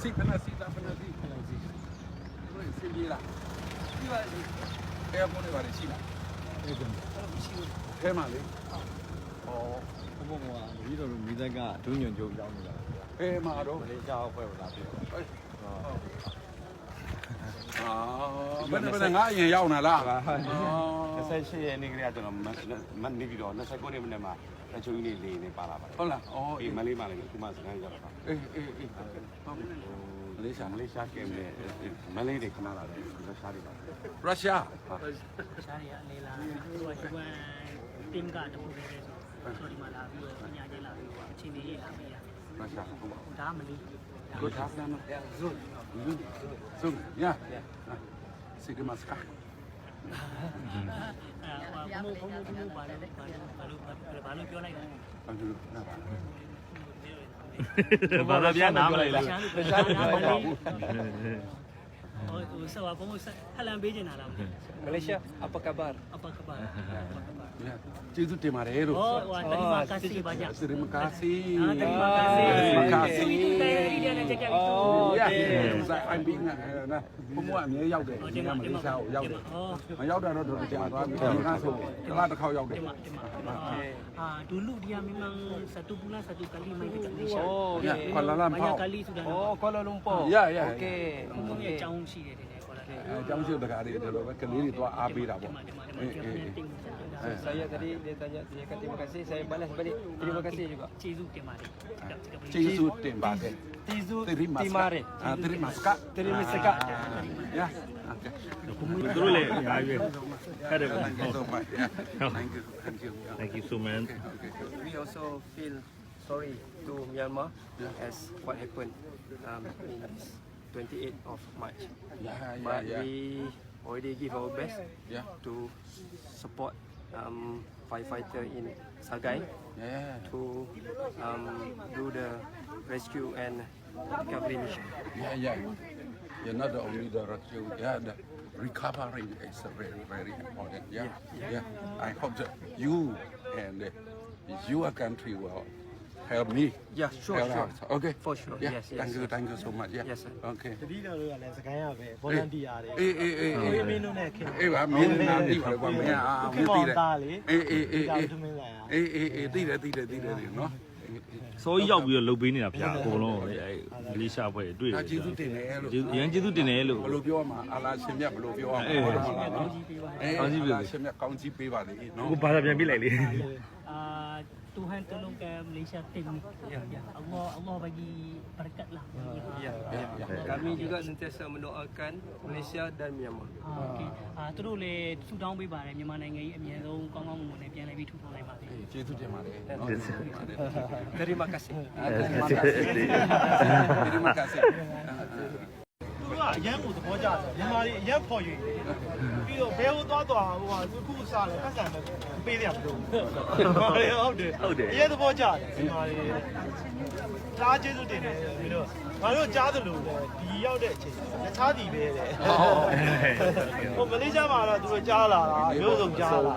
စီဖနာစီတာဖနာစီဖနာစီတို့စင်ပြေးလားဒီပါစီအဲဘုန်းတွေပါလေရှိလားအဲဘုန်းရှိဘူးအဲမှာလေဩဘုံကပြီးတော့မိသက်ကဒုညွန်ကြုံရောက်နေတာအဲမှာတော့မလေးရှားအဖွဲ့ကိုလာပြီးတော့ဘယ်နဲ့ငါအရင်ရောက်လာလား28ရက်နေ့ကလေးကကျွန်တော်မနေပြီးတော့29ရက်နေ့မှာအချိုးကြီးလေးနေပါလာပါတယ်ဟုတ်လားဩအေးမလေးမလေးခုမှစကန်ရောက်တာအေးမလေးရှားကင်းနဲ့မလေးတွေခဏလာတယ်ရုရှားတွေပါရုရှားရှားတွေကနေလာသူကယူကန်တင်းကတပူလေးဆိုတော့ဒီမှာလာပြီးတော့ညချင်းလာပြီးတော့အချိန်ကြီးရေးလာပြီးရရုရှားဟုတ်ပါဒါမလေးကိုထားစမ်းနော်ဇွန်းညာစီကမစကာဘုံပါလေဘာလို့ပြောလိုက်လဲဘာသာပြန်နားမလိုက်လားရှားလို့ပြောပါဘူးဟိုဆောဘုံဟလန်ပေးနေတာလားမလေးရှားအပကဘာကျေးဇူးတင်ပါတယ်လို့ဟောတရီမာကာစီပါကြတရီမာကာစီတရီမာကာစီတယ်ရတဲ့ကြက်ဆိုင်အိုင်ဘင်းนะဘုံကအမြဲရောက်တယ်ဒီကမလေးရှားကိုရောက်တယ်မရောက်တာတော့တော်ကြာသွားပြီဒီကဆိုကလာတစ်ခေါက်ရောက်တယ်dulu dia memang satu bulan satu kali main dekat Malaysia ya Kuala Lumpur banyak kali sudah Kuala Lumpur ya okey punya ကျောင်းရှိတယ်တဲ့ Kuala Lumpur ကျောင်းရှိတကားတွေတော့ပဲကလေးတွေသွားအားပေးတာပေါ့saya tadi dia tanya dia kata terima kasih saya balas balik terima kasih juga ကျေးဇူးတင်ပါတယ်ကျေးဇူးတင်ပါတယ် timare terima kasih terima kasih yaသူတို့လည်းအများကြီးပဲဟုတ်တယ်ဗျာ thank you thank you so much we also feel sorry to Myanmar as what happened in 28th of March but we already give our best to support firefighter in Sagai to do the rescue and recovery mission. Yeah, not only the rescue, the recovery is very, very important. Yeah. I hope that you and your country will help me. Yeah, sure. Okay. For sure. Yes. Thank you so much. Yeah. Yes, sir. Okay. တတိတော်တို့ကလည်းစကိုင်းရပဲ volunteer တွေအေးမင်းတို့နဲ့ခင်အေးပါမင်းနာတိပါကွာမင်းအာမင်းသိတယ်အေးသိတယ်နော်စောကြီးရောက်ပြီးတော့လှုပ်ပေးနေတာဗျာအကုန်လုံးမလေးရှားဖွဲ့တွေ့တယ်ကျေးဇူးတင်တယ်လို့ရန်ကျေးဇူးတင်တယ်လို့ဘယ်လိုပြောမှာအလားရှင်မြတ်ဘယ်လိုပြောအောင်ဟုတ်လားနော်ကောင်းကြီးပေးရှင်မြတ်ကောင်းကြီးပေးပါလေနော်ကိုဘာသာပြန်ပြလိုက်လေTuhan tolongkan Malaysia tim ni. Allah bagi berkatlah. Ya. Kami juga sentiasa mendoakan Malaysia dan Myanmar. Okey. သူတို့လည်းထူထောင်းပေးပါတယ်မြန်မာနိုင်ငံကြီးအမြဲဆုံးကောင်းကောင်းမွန်မွန်နဲ့ပြန်လည်ပြီးထူထောင်နိုင်ပါစေ။ကျေးဇူးတင်ပါတယ်။ Terima kasih. Terima kasih. သူတို့ကအရန်ကိုသဘောကျတယ်မြန်မာတွေအရန်ဖော်ရွေပြီးတော့ဘဲဟိုသွားဟိုဟာခုစားလဲပတ်စံပဲပေးတယ်မလို့ဟုတ်တယ်အရန်သဘောကျတယ်မြန်မာတွေကြားကျေးဇူးတင်တယ်ပြီးတော့ငါတို့ကြားသလိုပဲဒီရောက်တဲ့အချိန်တခြားဒီပဲလေဟိုမလေးရှားမှာတော့သူတို့ကြားလာတာမျိုးစုံကြားလာ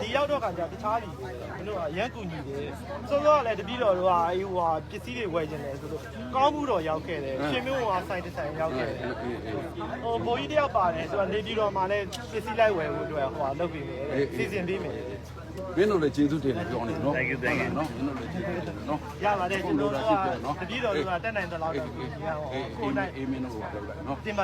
ဒီရောက်တော့ကကြာတခြားဒီမင်းတို့ကအရန်ကူညီတယ်စောစောကလည်းတပည့်တော်တို့ကအေးဟိုဟာပစ္စည်းတွေဝယ်ခြင်းတယ်ဆိုတော့ကောင်းမှုတော့ရောက်ခဲ့တယ်ရှင်မျိုးကဆိုင်တစ်ဆိုင်ရောက်ခဲ့တယ်ဟိုဘိုးကြီးတယောက်ပါတယ်ဆိုတော့နေပြည်တော်မှာလည်းပစ္စည်းလိုက်ဝယ်ဖို့အတွက်ဟိုဟာလုပ်ပြီးမယ်စီစဉ်ပေးမယ်မင်းတို့လည်းကျေးဇူးတင်တယ်ပြောနေနော် Thank you နော်မင်းတို့လည်းကျေးဇူးတင်တယ်နော်ရပါတယ်ကျွန်တော်တို့ကတပည့်တော်တို့ကတက်နိုင်တဲ့လောက်တော့ဒီကဟိုအေးမင်းတို့ကပြောလိုက်နော်တင်ပါ